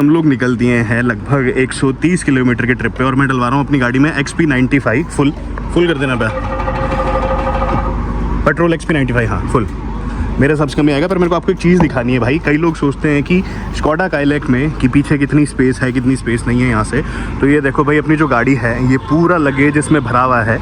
हम लोग निकल दिए हैं लगभग 130 किलोमीटर के ट्रिप पे और मैं डलवा रहा हूँ अपनी गाड़ी में XP95 फुल कर देना पे पेट्रोल XP95 हाँ फुल मेरे हिसाब से कमी आएगा। पर मेरे को आपको एक चीज़ दिखानी है भाई। कई लोग सोचते हैं कि स्कोडा काइलैक में कि पीछे कितनी स्पेस है कितनी स्पेस नहीं है यहाँ से। तो ये देखो भाई अपनी जो गाड़ी है ये पूरा लगेज इसमें भरा हुआ है।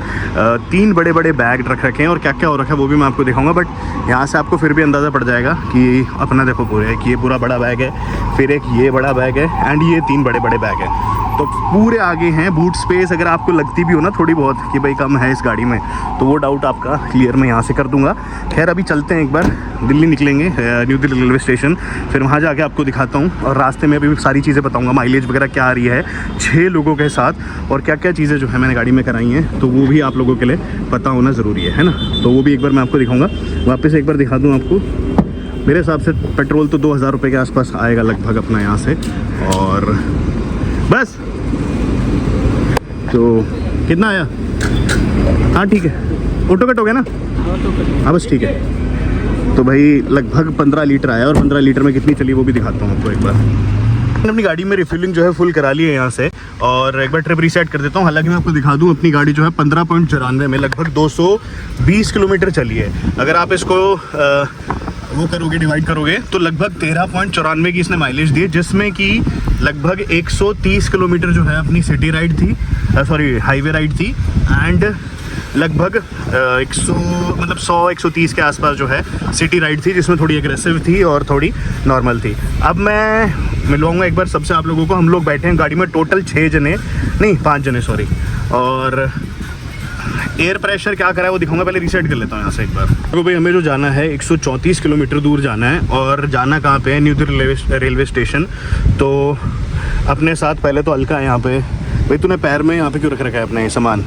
3 बड़े बड़े बैग रख रखे हैं और क्या क्या हो रखा है वो भी मैं आपको दिखाऊंगा। बट यहाँ से आपको फिर भी अंदाज़ा पड़ जाएगा कि अपना देखो पूरे कि ये पूरा बड़ा बैग है, फिर एक ये बड़ा बैग है एंड ये 3 बड़े बड़े बैग हैं। तो पूरे आगे हैं। बूट स्पेस अगर आपको लगती भी हो ना थोड़ी बहुत कि भाई कम है इस गाड़ी में तो वो डाउट आपका क्लियर मैं यहाँ से कर दूंगा। खैर अभी चलते हैं एक बार दिल्ली निकलेंगे न्यू दिल्ली रेलवे स्टेशन, फिर वहाँ जाके आपको दिखाता हूँ और रास्ते में अभी सारी चीज़ें बताऊँगा माइलेज वगैरह क्या आ रही है 6 लोगों के साथ और क्या क्या चीज़ें जो है मैंने गाड़ी में कराई हैं तो वो भी आप लोगों के लिए पता होना ज़रूरी है ना। तो वो भी एक बार मैं आपको दिखाऊँगा। वापस एक बार दिखा दूँ आपको। मेरे हिसाब से पेट्रोल तो 2000 रुपये के आसपास आएगा लगभग अपना यहाँ से और बस। तो कितना आया? हाँ ठीक है ऑटो कट हो गया ना? हाँ बस ठीक है। तो भाई लगभग 15 लीटर आया और 15 लीटर में कितनी चली वो भी दिखाता हूँ आपको एक बार। मैंने अपनी गाड़ी में रिफिलिंग जो है फुल करा ली है यहाँ से और एक बार ट्रिप रीसेट कर देता हूँ। हालांकि मैं आपको दिखा दूँ अपनी गाड़ी जो है 15.94 में लगभग 220 किलोमीटर चली है। अगर आप इसको वो करोगे डिवाइड करोगे तो लगभग 13.94 की इसने माइलेज दी है, जिसमें कि लगभग 130 किलोमीटर जो है अपनी सिटी राइड थी सॉरी हाईवे राइड थी एंड लगभग 100-130 के आसपास जो है सिटी राइड थी जिसमें थोड़ी एग्रेसिव थी और थोड़ी नॉर्मल थी। अब मैं मिलवाऊंगा एक बार सबसे आप लोगों को। हम लोग बैठे हैं गाड़ी में टोटल 5 जने सॉरी। और एयर प्रेशर क्या करा है वो दिखाऊंगा। पहले रीसेट कर लेता हूँ यहाँ से एक बार। तो भाई हमें जो जाना है 134 किलोमीटर दूर जाना है और जाना कहाँ पे है? New Delhi railway station. तो अपने साथ पहले तो अलका है यहाँ पे। भाई तूने पैर में यहाँ पे क्यों रख रखा है अपने सामान?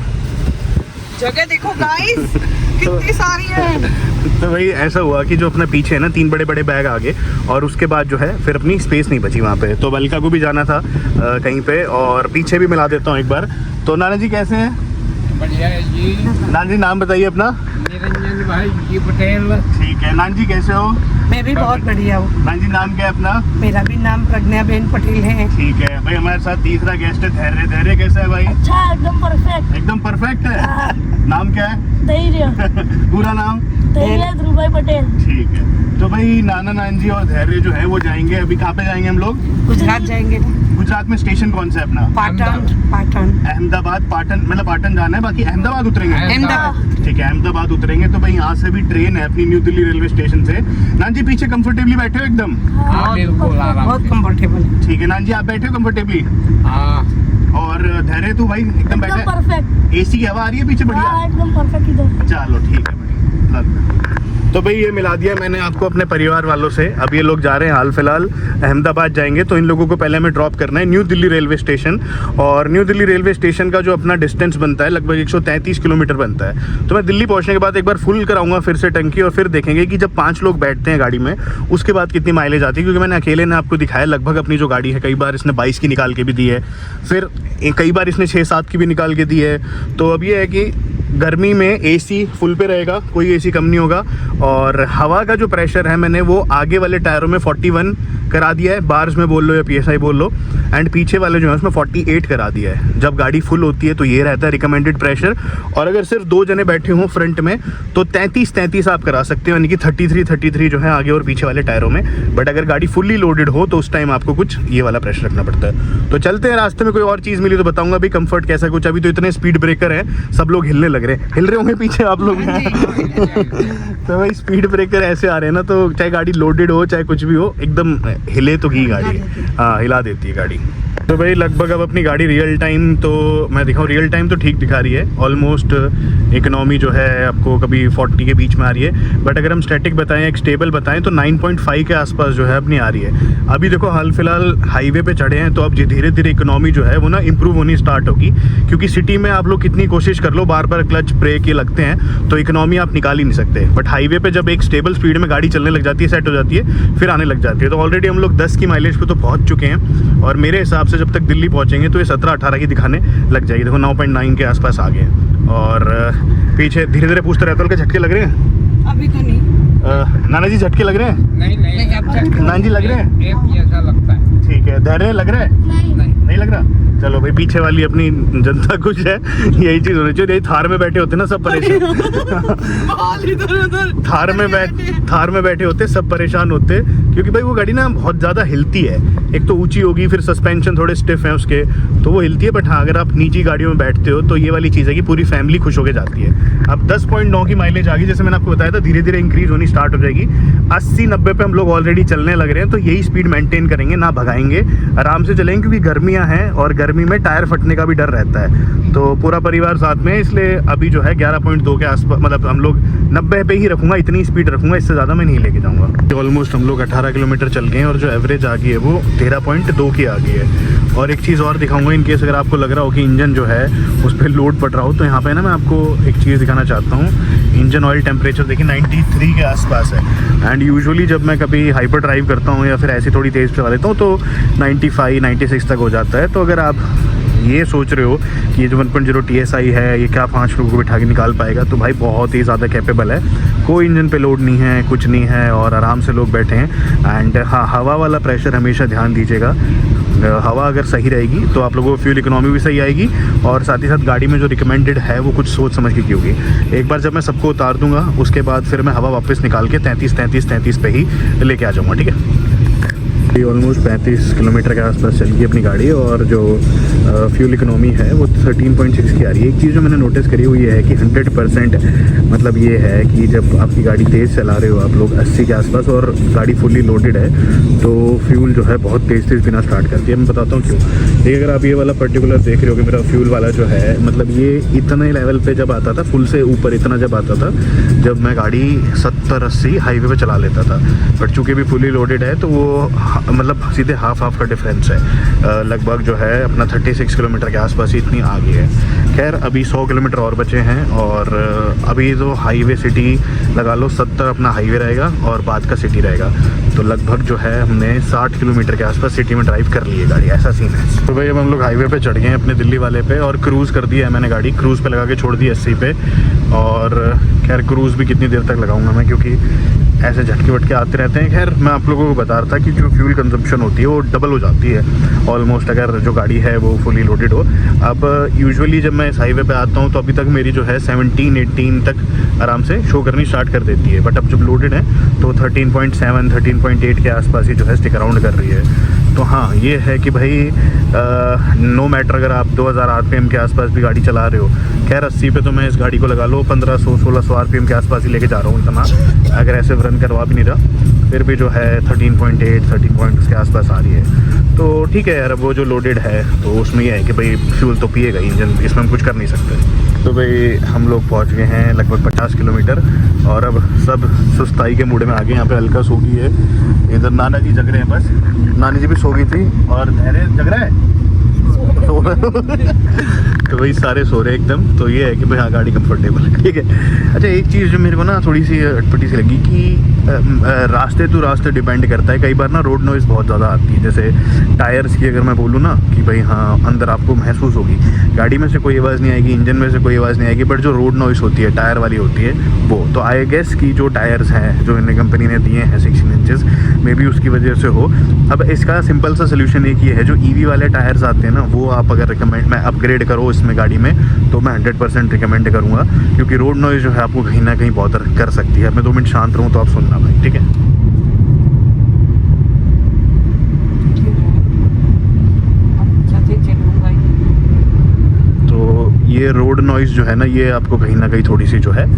जगह देखो गाइस कितनी सारी है। तो भाई ऐसा हुआ कि जो अपना पीछे है ना 3 बड़े बड़े बैग आगे और उसके बाद जो है फिर अपनी स्पेस नहीं बची वहाँ पे। तो अलका को भी जाना था कहीं पे और पीछे भी मिला देता हूँ एक बार। तो नाना जी कैसे हैं? बढ़िया है जी। नाना जी नाम बताइए अपना। निरंजन भाई जी पटेल। ठीक है। नाना जी कैसे हो? मैं भी बहुत बढ़िया हूँ। नाना जी नाम क्या है अपना? मेरा भी नाम प्रज्ञा बेन पटेल है। ठीक है भाई। हमारे साथ तीसरा गेस्ट है धैर्य। धैर्य कैसा है भाई? अच्छा एकदम परफेक्ट। एकदम परफेक्ट है। नाम क्या है? धैर्य। पूरा नाम? धैर्य ध्रुव भाई पटेल। ठीक है। तो भाई नाना नान जी और धैर्य जो है वो जाएंगे। अभी कहाँ पे जाएंगे हम लोग? गुजरात जाएंगे। गुजरात में स्टेशन कौन सा है अपना? पाटन। अहमदाबाद। मतलब पाटन जाना है, बाकी अहमदाबाद उतरेंगे। अहमदाबाद। ठीक है अहमदाबाद उतरेंगे। तो भाई यहाँ से भी ट्रेन है अपनी न्यू दिल्ली रेलवे स्टेशन से। नान जी पीछे कंफर्टेबली बैठे हो एकदम? हाँ बिल्कुल आराम बहुत कंफर्टेबल। ठीक है नान जी आप बैठे हो कंफर्टेबली? हाँ और धैर्य तू भाई एकदम बैठे? परफेक्ट। एसी की हवा आ रही है पीछे बढ़िया? हाँ एकदम परफेक्ट इधर। चलो ठीक है भाई। तो भाई ये मिला दिया मैंने आपको अपने परिवार वालों से। अब ये लोग जा रहे हैं हाल फिलहाल अहमदाबाद जाएंगे। तो इन लोगों को पहले हमें ड्रॉप करना है न्यू दिल्ली रेलवे स्टेशन। और न्यू दिल्ली रेलवे स्टेशन का जो अपना डिस्टेंस बनता है लगभग 133 किलोमीटर बनता है। तो मैं दिल्ली पहुंचने के बाद एक बार फुल कराऊंगा फिर से टंकी और फिर देखेंगे कि जब 5 लोग बैठते हैं गाड़ी में उसके बाद कितनी माइलेज आती है। क्योंकि मैंने अकेले ने आपको दिखाया लगभग अपनी जो गाड़ी है कई बार इसने 22 की निकाल के भी दी है, फिर कई बार इसने 6-7 की भी निकाल के दी है। तो अब ये है कि गर्मी में एसी फुल पे रहेगा, कोई एसी कम नहीं होगा। और हवा का जो प्रेशर है मैंने वो आगे वाले टायरों में 41 करा दिया है, बार्स में बोल लो या PSI बोल लो, एंड पीछे वाले जो है उसमें 48 करा दिया है। जब गाड़ी फुल होती है तो ये रहता है रिकमेंडेड प्रेशर। और अगर सिर्फ 2 जने बैठे हों फ्रंट में तो 33 आप करा सकते हो, यानी कि 33 जो है आगे और पीछे वाले टायरों में। बट अगर गाड़ी फुल्ली लोडेड हो तो उस टाइम आपको कुछ ये वाला प्रेशर रखना पड़ता है। तो चलते हैं, रास्ते में कोई और चीज़ मिली तो बताऊंगा भी कंफर्ट कैसा कुछ। अभी तो इतने स्पीड ब्रेकर है, सब लोग हिल रहे होंगे पीछे आप लोग तो भाई स्पीड ब्रेकर ऐसे आ रहे हैं ना, तो चाहे गाड़ी लोडेड हो चाहे कुछ भी हो एकदम हिले तो की गाड़ी, हाँ हिला देती है गाड़ी। तो भाई लगभग अब अपनी गाड़ी रियल टाइम तो मैं दिखाऊँ, रियल टाइम तो ठीक दिखा रही है। ऑलमोस्ट इकोनॉमी जो है आपको कभी 40 के बीच में आ रही है। बट अगर हम स्टैटिक बताएं एक स्टेबल बताएं तो 9.5 के आसपास जो है अपनी आ रही है। अभी देखो हाल फिलहाल हाईवे पे चढ़े हैं तो अब धीरे धीरे इकोनॉमी जो है वो ना इम्प्रूव होनी स्टार्ट होगी। क्योंकि सिटी में आप लोग कितनी कोशिश कर लो, बार बार क्लच ब्रेक ये लगते हैं तो इकोनॉमी आप निकाल ही नहीं सकते। बट हाईवे पे जब एक स्टेबल स्पीड में गाड़ी चलने लग जाती है, सेट हो जाती है, फिर आने लग जाती है। तो ऑलरेडी हम लोग 10 की माइलेज पे तो पहुंच चुके हैं और मेरे हिसाब से जब तक दिल्ली पहुंचेंगे तो ये 17-18 की दिखाने लग जाएगी। देखो 9.9 के आसपास आ गए। और पीछे धीरे धीरे पूछते रहता हूँ कि झटके लग रहे हैं? अभी तो नहीं। नाना जी झटके लग रहे हैं? नहीं अब नाना जी लग रहे हैं? एक जैसा लगता है। ठीक है, धैर्य लग रहा है? नहीं नहीं लग रहा? चलो भाई, पीछे वाली अपनी जनता कुछ है, यही चीज होनी चाहिए। यही थार में बैठे होते ना सब परेशान। थार में बैठे होते सब परेशान होते, क्योंकि भाई वो गाड़ी ना बहुत ज्यादा हिलती है। एक तो ऊंची होगी, फिर सस्पेंशन थोड़े स्टिफ हैं उसके, तो वो हिलती है। बट हाँ, अगर आप निजी गाड़ियों में बैठते हो तो ये वाली चीज़ है कि पूरी फैमिली खुश होकर जाती है। अब 10.9 की माइलेज आ गई, जैसे मैंने आपको बताया था, धीरे धीरे इंक्रीज होनी स्टार्ट हो जाएगी। 80-90 पे हम लोग ऑलरेडी चलने लग रहे हैं, तो यही स्पीड मेंटेन करेंगे, ना भगाएंगे, आराम से चलेंगे, क्योंकि गर्मियाँ हैं और गर्मी में टायर फटने का भी डर रहता है। तो पूरा परिवार साथ में है, इसलिए अभी जो है 11.2 के आसपास, मतलब हम लोग 90 पे ही रखूँगा, इतनी स्पीड रखूँगा, इससे ज़्यादा मैं नहीं लेके जाऊँगा। ऑलमोस्ट हम लोग 18 किलोमीटर चल गए हैं और जो एवरेज आ गई है वो 13.2 की आ गई है। और एक चीज़ और दिखाऊंगा, इन केस अगर आपको लग रहा हो कि इंजन जो है उस पर लोड पड़ रहा हो, तो यहाँ पे ना मैं आपको एक चीज़ दिखाना चाहता हूँ। इंजन ऑयल टेम्परेचर देखिए 93 के आसपास है। एंड यूजुअली जब मैं कभी हाइपर ड्राइव करता हूँ या फिर ऐसी थोड़ी तेज़ चला लेता हूँ तो 95-96 तक हो जाता है। तो अगर आप ये सोच रहे हो कि ये जो 1.0 TSI है ये क्या 5 लोगों को बिठा के निकाल पाएगा, तो भाई बहुत ही ज़्यादा कैपेबल है। कोई इंजन पे लोड नहीं है, कुछ नहीं है, और आराम से लोग बैठे हैं। एंड हाँ, हवा वाला प्रेशर हमेशा ध्यान दीजिएगा। हवा अगर सही रहेगी तो आप लोगों को फ्यूल इकोनॉमी भी सही आएगी, और साथ ही साथ गाड़ी में जो रिकमेंडेड है वो कुछ सोच समझ के की होगी। एक बार जब मैं सबको उतार दूंगा उसके बाद फिर मैं हवा वापस निकाल के 33 पे ही लेके आ जाऊँगा, ठीक है। ऑलमोस्ट 35 किलोमीटर के आसपास चल गई अपनी गाड़ी, और जो फ्यूल इकोनॉमी है वो 13.6 की आ रही है। एक चीज़ जो मैंने नोटिस करी वो ये है कि 100% मतलब ये है कि जब आपकी गाड़ी तेज़ चला रहे हो आप लोग 80 के आसपास और गाड़ी फुली लोडेड है, तो फ्यूल जो है बहुत तेज़ पीना स्टार्ट करती है। मैं बताता हूँ क्यों। देखिए, अगर आप ये वाला पर्टिकुलर देख रहे हो कि मेरा फ्यूल वाला जो है, मतलब ये इतने लेवल पे जब आता था, फुल से ऊपर इतना जब आता था जब मैं गाड़ी 70-80 हाईवे पे चला लेता था। बट चूँकि भी फुली लोडेड है तो वो मतलब सीधे हाफ का डिफरेंस है। लगभग जो है अपना 36 किलोमीटर के आसपास ही इतनी आ गई है। खैर, अभी 100 किलोमीटर और बचे हैं, और अभी तो हाईवे सिटी लगा लो 70 अपना हाईवे रहेगा और बाद का सिटी रहेगा। तो लगभग जो है हमने 60 किलोमीटर के आसपास सिटी में ड्राइव कर ली है गाड़ी, ऐसा सीन है। तो भाई अब हम लोग हाईवे पे चढ़ गए हैं अपने दिल्ली वाले पे, और क्रूज़ कर दिया है मैंने गाड़ी, क्रूज़ पे लगा के छोड़ दी 80 पे। और खैर क्रूज़ भी कितनी देर तक लगाऊंगा मैं, क्योंकि ऐसे झटके वटके आते रहते हैं। खैर, मैं आप लोगों को बता रहा था कि जो फ्यूल कंजम्पशन होती है वो डबल हो जाती है ऑलमोस्ट, अगर जो गाड़ी है वो फुली लोडेड हो। अब यूजुअली जब मैं इस हाईवे पे आता हूँ तो अभी तक मेरी जो है 17-18 तक आराम से शो करनी स्टार्ट कर देती है। बट अब जब लोडेड है तो 13.7, 13.8 के आसपास ही जो है स्टिक अराउंड कर रही है। तो हाँ, ये है कि भाई नो मैटर अगर आप 2000 RPM के आसपास भी गाड़ी चला रहे हो। खैर 80 पे तो मैं इस गाड़ी को लगा लो 1500-1600 RPM के आसपास ही लेके जा रहा हूँ इतना, अगर ऐसे रन करवा भी नहीं रहा, फिर भी जो है 13.8 उसके आसपास आ रही है। तो ठीक है यार, अब वो जो लोडेड है तो उसमें ये है कि भाई फ्यूल तो पिएगा इंजन, इसमें हम कुछ कर नहीं सकते। तो भाई हम लोग पहुंच गए हैं लगभग 50 किलोमीटर, और अब सब सुस्ताई के मूड में आ गए। यहाँ पे हल्का सो गई है, इधर नाना जी जग रहे हैं, बस नानी जी भी सो गई थी, और धैर्य जग रहा है तो वही सारे सो रहे एकदम। तो ये है कि भाई हाँ, गाड़ी कंफर्टेबल है, ठीक है। अच्छा, एक चीज़ जो मेरे को ना थोड़ी सी अटपटी सी लगी कि रास्ते टू रास्ते डिपेंड करता है। कई बार ना रोड नॉइज़ बहुत ज़्यादा आती है, जैसे टायर्स की अगर मैं बोलूँ ना कि भाई हाँ, अंदर आपको महसूस होगी, गाड़ी में से कोई आवाज़ नहीं आएगी, इंजन में से कोई आवाज़ नहीं आएगी, बट जो रोड नॉइज़ होती है टायर वाली होती है वो। तो आई गेस कि जो टायर्स हैं जो इन्हें कंपनी ने दिए हैं 16 इंचेस, मे बी उसकी वजह से हो। अब इसका सिंपल सा सोल्यूशन एक ये है, जो EV वाले टायर्स आते हैं ना, वो आप अगर मैं अपग्रेड करो इसमें गाड़ी में, तो मैं 100% रिकमेंड करूँगा, क्योंकि रोड नॉइज़ जो है आपको कहीं ना कहीं बॉदर कर सकती है। मैं 2 मिनट शांत रहूँ तो आप सुनना भाई, ठीक है। तो ये रोड नॉइज़ जो है ना, ये आपको कहीं ना कहीं थोड़ी सी जो है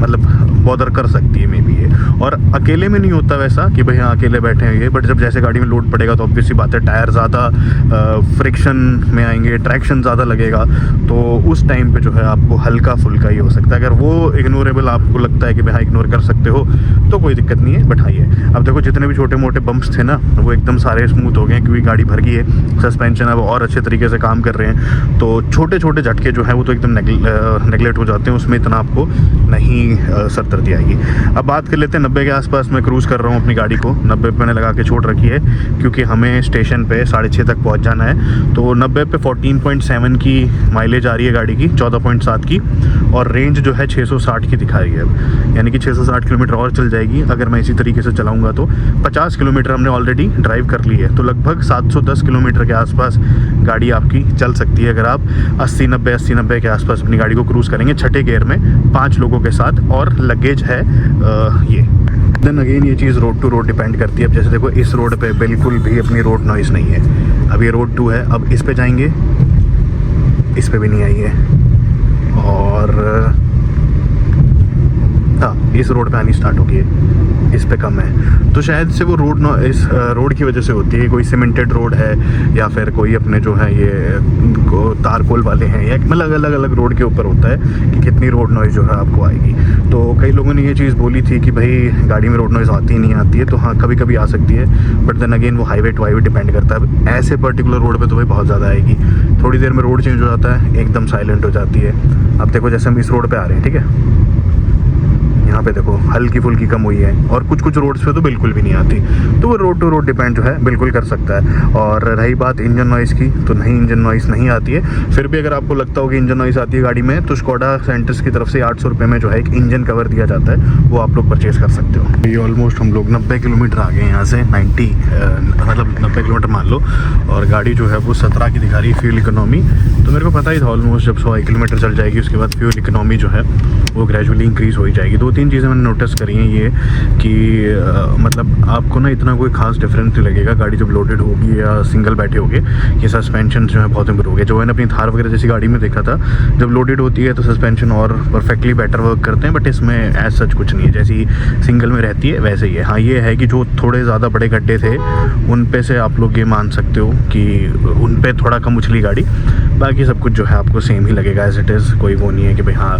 मतलब बॉदर कर सकती है मे बी ये। और अकेले में नहीं होता वैसा कि भाई हाँ अकेले बैठे हैं ये, बट जब जैसे गाड़ी में लोड पड़ेगा तो ऑब्वियसली बात है टायर ज़्यादा फ्रिक्शन में आएंगे, ट्रैक्शन ज़्यादा लगेगा, तो उस टाइम पे जो है आपको हल्का फुल्का ही हो सकता है। अगर वो इग्नोरेबल आपको लगता है कि भाई हाँ इग्नोर कर सकते हो तो कोई दिक्कत नहीं है, बट हाँ ये अब देखो जितने भी छोटे मोटे बम्प्स थे ना वो एकदम सारे स्मूथ हो गए हैं, क्योंकि गाड़ी भर गई है, सस्पेंशन अब और अच्छे तरीके से काम कर रहे हैं। तो छोटे छोटे झटके जो हैं वो तो एकदम नेगलेक्ट हो जाते हैं, उसमें इतना आपको नहीं सरदर्दी आएगी। अब बात कर लेते हैं 90 के आसपास मैं क्रूज़ कर रहा हूँ अपनी गाड़ी को। 90 पे मैंने लगा के छोड़ रखी है, क्योंकि हमें स्टेशन पे 6:30 तक पहुँच जाना है। तो 90 पे 14.7 की माइलेज आ रही है गाड़ी की, 14.7 की। और रेंज जो है 660 की दिखा रही है अब, यानी कि 660 किलोमीटर और चल जाएगी अगर मैं इसी तरीके से चलाऊंगा। तो 50 किलोमीटर हमने ऑलरेडी ड्राइव कर ली है, तो लगभग 710 किलोमीटर के आसपास गाड़ी आपकी चल सकती है अगर आप 80-90 के आसपास अपनी गाड़ी को क्रूज़ करेंगे छठे गियर में 5 लोगों के साथ, और लगेज है ये। देन अगेन ये चीज़ रोड टू रोड डिपेंड करती है। अब जैसे देखो इस रोड पे बिल्कुल भी अपनी रोड नॉइज़ नहीं है, अब ये रोड 2 है, अब इस पे जाएंगे, इस पे भी नहीं आई है, और हाँ इस रोड पे आनी स्टार्ट हो गई है, इस पे कम है। तो शायद से वो रोड इस रोड की वजह से होती है, कोई सीमेंटेड रोड है या फिर कोई अपने जो है ये तारकोल वाले हैं, या मतलब अलग अलग रोड के ऊपर होता है कि कितनी रोड नॉइज़ जो है आपको आएगी। तो कई लोगों ने ये चीज़ बोली थी कि भाई गाड़ी में रोड नॉइज़ आती ही नहीं आती है, तो हाँ कभी कभी आ सकती है, बट देन अगेन वो हाईवे टू हाईवे डिपेंड करता है। ऐसे पर्टिकुलर रोड पर तो भाई बहुत ज़्यादा आएगी, थोड़ी देर में रोड चेंज हो जाता है, एकदम साइलेंट हो जाती है। अब देखो जैसे हम इस रोड पर आ रहे हैं, ठीक है, यहाँ पे देखो हल्की फुल्की कम हुई है, और कुछ कुछ रोड्स पे तो बिल्कुल भी नहीं आती। तो वो रोड टू रोड डिपेंड जो है बिल्कुल कर सकता है। और रही बात इंजन नॉइज़ की, तो नहीं इंजन नॉइज़ नहीं आती है। फिर भी अगर आपको लगता हो कि इंजन नॉइज़ आती है गाड़ी में, तो स्कोडा सेंटर्स की तरफ से 800 रुपये में जो है एक इंजन कवर दिया जाता है, वो आप लोग परचेज कर सकते हो। ये ऑलमोस्ट हम लोग 90 किलोमीटर आ गए यहाँ से, 90 मतलब 90 किलोमीटर मान लो, और गाड़ी जो है वो 17 की दिखा रही है फ्यूल इकोनॉमी। तो मेरे को पता ही था ऑलमोस्ट जब 100 किलोमीटर चल जाएगी उसके बाद फ्यूल इकोनॉमी जो है वो ग्रेजुअली इंक्रीज़ हो ही जाएगी। 2-3 चीज़ें मैंने नोटिस करी हैं ये कि मतलब आपको ना इतना कोई खास डिफरेंस नहीं लगेगा गाड़ी जब लोडेड होगी या सिंगल बैठे होगे। ये सस्पेंशन जो है बहुत इंप्रूव हो गया, जो मैंने अपनी थार वगैरह जैसी गाड़ी में देखा था, जब लोडेड होती है तो सस्पेंशन और परफेक्टली बेटर वर्क करते हैं, बट इसमें एज सच कुछ नहीं है, जैसी सिंगल में रहती है वैसे ही है। हाँ ये है कि जो थोड़े ज़्यादा बड़े गड्ढे थे उन पे से आप लोग ये मान सकते हो कि उन पे थोड़ा कम उछली गाड़ी, बाकी सब कुछ जो है आपको सेम ही लगेगा एज इट इज़। कोई वो नहीं है कि भाई हाँ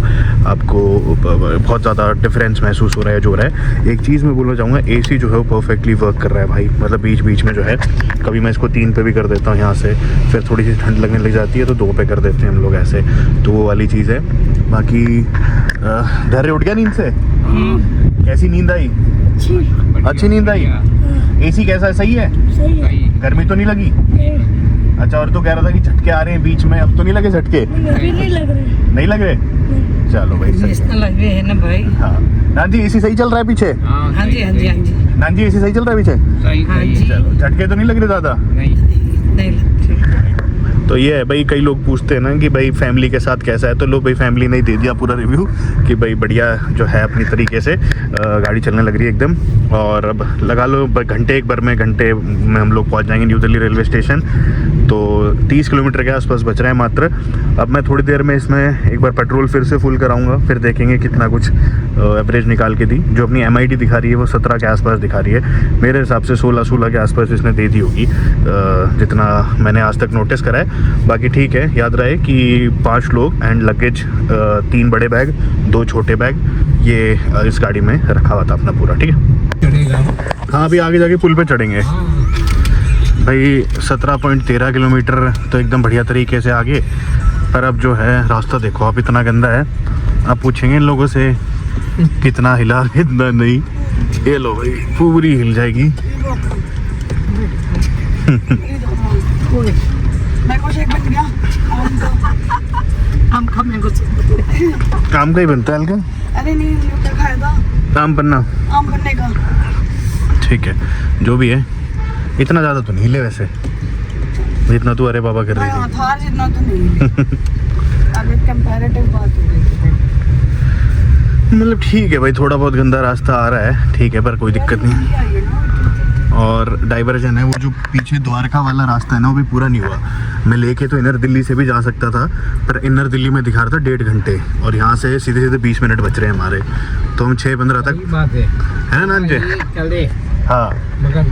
आपको बहुत ज़्यादा डिफरेंस महसूस हो रहा है जो हो रहा है। एक चीज़ मैं बोलना चाहूँगा, एसी जो है वो परफेक्टली वर्क कर रहा है भाई, मतलब बीच बीच में जो है कभी मैं इसको 3 पे भी कर देता हूँ यहाँ से, फिर थोड़ी सी ठंड लगने लग जाती है तो 2 पे कर देते हैं हम लोग ऐसे, तो वो वाली चीज़ है। बाकी धैर्य उठ गया नींद से? कैसी नींद आई? अच्छी नींद आई? एसी कैसा है, सही है? सही है। गर्मी तो नहीं लगी? अच्छा, और तो कह रहा था कि झटके आ रहे हैं बीच में, अब तो नहीं लगे झटके? अभी नहीं लग रहे। नहीं लग रहे? चलो भाई सही है। लग रहे हैं ना भाई। हाँ नान जी एसी सही चल रहा है पीछे? हाँ जी हाँ जी हाँ जी नान जी एसी सही चल रहा है पीछे? सही हाँ सही जी। चलो, झटके तो नहीं लग रहे ज़्यादा? नहीं नहीं लगते। तो ये है भाई, कई लोग पूछते हैं ना कि भाई फैमिली के साथ कैसा है, तो लो भाई फैमिली ने ही दे दिया पूरा रिव्यू कि भाई बढ़िया जो है अपनी तरीके से गाड़ी चलने लग रही है एकदम। और अब लगा लो घंटे में हम लोग पहुंच जाएंगे न्यू दिल्ली रेलवे स्टेशन। तो 30 किलोमीटर के आसपास बच रहा है मात्र। अब मैं थोड़ी देर में इसमें एक बार पेट्रोल फिर से फुल कराऊंगा, फिर देखेंगे कितना कुछ एवरेज निकाल के दी। जो अपनी MID दिखा रही है वो 17 के आसपास दिखा रही है, मेरे हिसाब से 16 के आसपास इसने दे दी होगी जितना मैंने आज तक नोटिस करा है। बाकी ठीक है, याद रहे कि 5 लोग एंड लगेज 3 बड़े बैग 2 छोटे बैग ये इस गाड़ी में रखा हुआ था अपना पूरा, ठीक है। चढ़ेगा। हाँ अभी आगे जाके पुल पे चढ़ेंगे हाँ भाई। 17.13 किलोमीटर तो एकदम बढ़िया तरीके से आगे, पर अब जो है रास्ता देखो आप, इतना गंदा है। आप पूछेंगे इन लोगों से कितना हिला कितना नहीं, ये लो भाई पूरी हिल जाएगी। काम का ही बनता है हल्का। अरे नहीं न्यूट्रल खाया था, आम पन्ना आम बनने का। ठीक है, जो भी है इतना ज़्यादा तो नहीं ले वैसे, जितना तू अरे बाबा कर रही थी। थार जितना तो नहीं। अगर कंपैरेटिव बात हो रही है मतलब ठीक है भाई, थोड़ा बहुत गंदा रास्ता आ रहा है, ठीक है, पर कोई दिक्कत नहीं। और डाइवर्जन है वो जो पीछे द्वारका वाला रास्ता है ना, वो भी पूरा नहीं हुआ। मैं लेके तो इनर दिल्ली से भी जा सकता था, पर इनर दिल्ली में दिखा रहा था 1.5 घंटे, और यहाँ से सीधे सीधे 20 मिनट बच रहे हैं हमारे, तो हम 6:15 तक, सही बात है ना नान जी? चले, हाँ मगर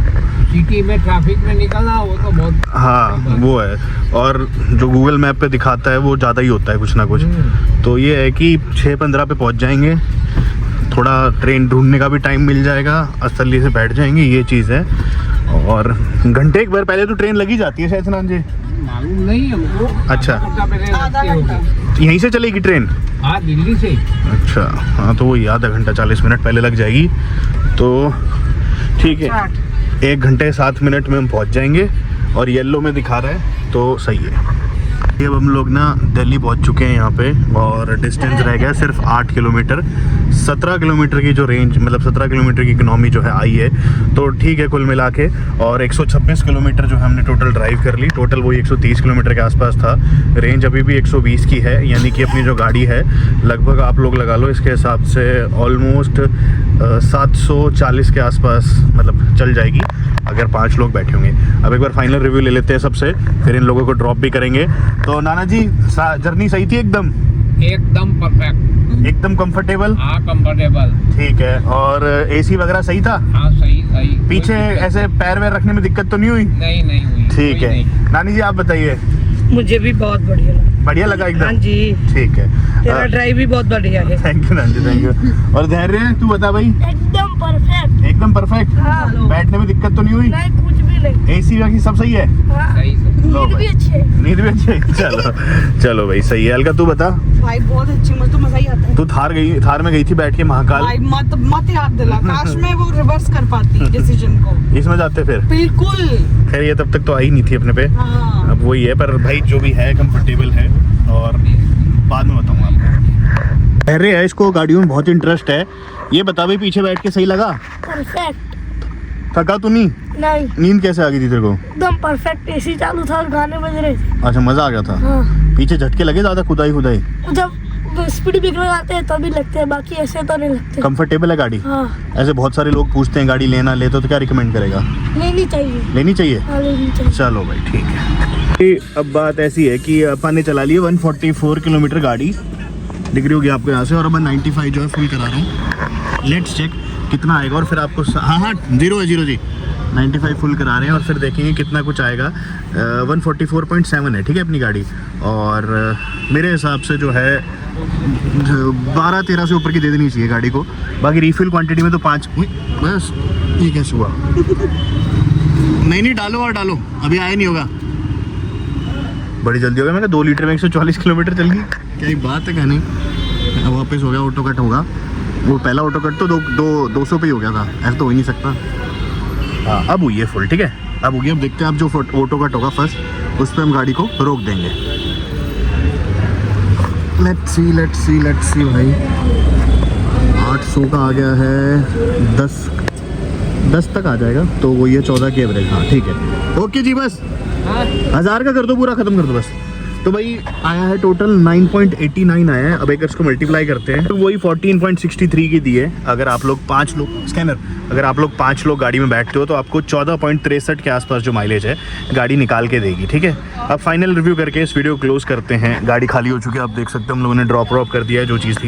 सिटी में ट्रैफिक में निकलना वो तो बहुत। हाँ वो है, और जो गूगल मैप पे दिखाता है वो ज़्यादा ही होता है कुछ ना कुछ। तो ये है कि 6:15 पे पहुँच जाएंगे, थोड़ा ट्रेन ढूंढने का भी टाइम मिल जाएगा, असली से बैठ जाएंगे, ये चीज़ है। और घंटे एक बार पहले तो ट्रेन लगी जाती है शायद नान जी? मालूम नहीं हमको। अच्छा। आधा घंटा यहीं से चलेगी ट्रेन? हाँ दिल्ली से। अच्छा हाँ, तो वही आधा घंटा 40 मिनट पहले लग जाएगी, तो ठीक है 1 घंटे 7 मिनट में हम पहुंच जाएंगे। और येलो में दिखा रहा है तो सही है। अब हम लोग ना दिल्ली पहुंच चुके हैं यहाँ पे और डिस्टेंस रह गया सिर्फ 8 किलोमीटर। 17 किलोमीटर की जो रेंज मतलब 17 किलोमीटर की इकोनॉमी जो है आई है, तो ठीक है कुल मिला के। और 126 किलोमीटर जो हमने टोटल ड्राइव कर ली। टोटल वही 130 किलोमीटर के आसपास था। रेंज अभी भी 120 की है, यानी कि अपनी जो गाड़ी है लगभग आप लोग लगा लो इसके हिसाब से ऑलमोस्ट 740 के आसपास मतलब चल जाएगी अगर 5 लोग बैठे होंगे। अब एक बार फाइनल रिव्यू ले लेते हैं सबसे, फिर इन लोगों को ड्रॉप भी करेंगे। तो नाना जी जर्नी सही थी एकदम परफेक्ट, एकदम कंफर्टेबल? हाँ कंफर्टेबल। ठीक है। और एसी वगैरह सही था? हाँ सही सही। पीछे ऐसे पैर वैर रखने में दिक्कत तो नहीं हुई? नहीं हुई। ठीक है। नानी जी आप बताइए। मुझे भी बहुत बढ़िया लगा। बढ़िया लगा हाँ एकदम? जी, ठीक है। तेरा ड्राइव भी बहुत बढ़िया है। थैंक यू नानी जी, थैंक यू। और धैर्य तू बता भाई। एकदम परफेक्ट। एकदम परफेक्ट? हाँ। बैठने में दिक्कत तो नहीं हुई? नहीं, कुछ भी नहीं। एसी वगैरह सब सही है? हाँ। सही सही। लो नींद भी भाई। अच्छी है। नींद भी अच्छी है? चलो चलो भाई सही है। अलका तू बता। भाई बहुत अच्छी, मुझे तो मजा ही आता है। तू थार में गई थी बैठ के महाकाल? भाई मत याद दिला, काश मैं वो रिवर्स कर पाती डिसीजन को। इसमें जाते फिर? बिल्कुल। खैर ये तब तक तो आई नहीं थी अपने पे। हाँ। अब वही है, पर भाई जो भी है कंफर्टेबल है और बाद में बताऊंगा आपको। अरे है इसको गाड़ियों में बहुत इंटरेस्ट है। ये बता भाई पीछे बैठ के सही लगा? परफेक्ट। थका तू नहीं? नहीं, नींद कैसे आ गई थी तेरे को? एकदम परफेक्ट। एसी चालू था और गाने बज रहे थे। अच्छा मजा आ गया था? हाँ। पीछे झटके लगे ज्यादा खुदाई? जब स्पीड ब्रेकर आते हैं तभी लगते हैं, बाकी ऐसे तो नहीं लगते। कंफर्टेबल है गाड़ी? हाँ। ऐसे बहुत सारे लोग पूछते हैं गाड़ी लेना ले तो क्या रिकमेंड करेगा? लेनी चाहिए। लेनी चाहिए? हाँ, लेनी चाहिए। चलो भाई ठीक है। अब बात ऐसी है कि अपन ने चला लिया 144 किलोमीटर गाड़ी, दिख रही होगी आपको यहाँ से, और अब 95 जो है फुल करा रहा हूँ। लेट्स चेक कितना आएगा और फिर आपको हाँ 0 है 0 जी। 95 फुल करा रहे हैं और फिर देखेंगे कितना कुछ आएगा। 144.7 है ठीक है अपनी गाड़ी। और मेरे हिसाब से जो है 12-13 से ऊपर की दे देनी चाहिए गाड़ी को। बाकी रिफिल क्वांटिटी में तो 5 बस। ये कैसे हुआ? नहीं डालो और डालो, अभी आया नहीं होगा। बड़ी जल्दी हो गया। मैं 2 लीटर में 140 किलोमीटर चल गई। क्या ही बात है कहने। अब वापस हो गया, ऑटो कट होगा। वो पहला ऑटो कट तो 200 पे ही हो गया था, ऐसा तो हो ही नहीं सकता। हाँ अब हुई है फुल, ठीक है अब होगी। अब देखते हैं अब जो ऑटो कट होगा फर्स्ट उस पर हम गाड़ी को रोक देंगे। लेट्स सी भाई। 800 का आ गया है, 10 तक आ जाएगा तो वो ये 14 की एवरेज। हाँ ठीक है ओके जी। बस 1000 का कर दो, पूरा खत्म कर दो बस। तो भाई आया है टोटल 9.89 आया है। अब एक इसको मल्टीप्लाई करते हैं तो वही 14.63 की दी है। अगर आप लोग 5 लोग स्कैनर अगर आप लोग 5 लोग गाड़ी में बैठते हो तो आपको 14.63 के आसपास जो माइलेज है गाड़ी निकाल के देगी। ठीक है अब फाइनल रिव्यू करके इस वीडियो को क्लोज करते हैं। गाड़ी खाली हो चुकी है, आप देख सकते हो हम लोगों ने ड्रॉप कर दिया है जो चीज़ थी।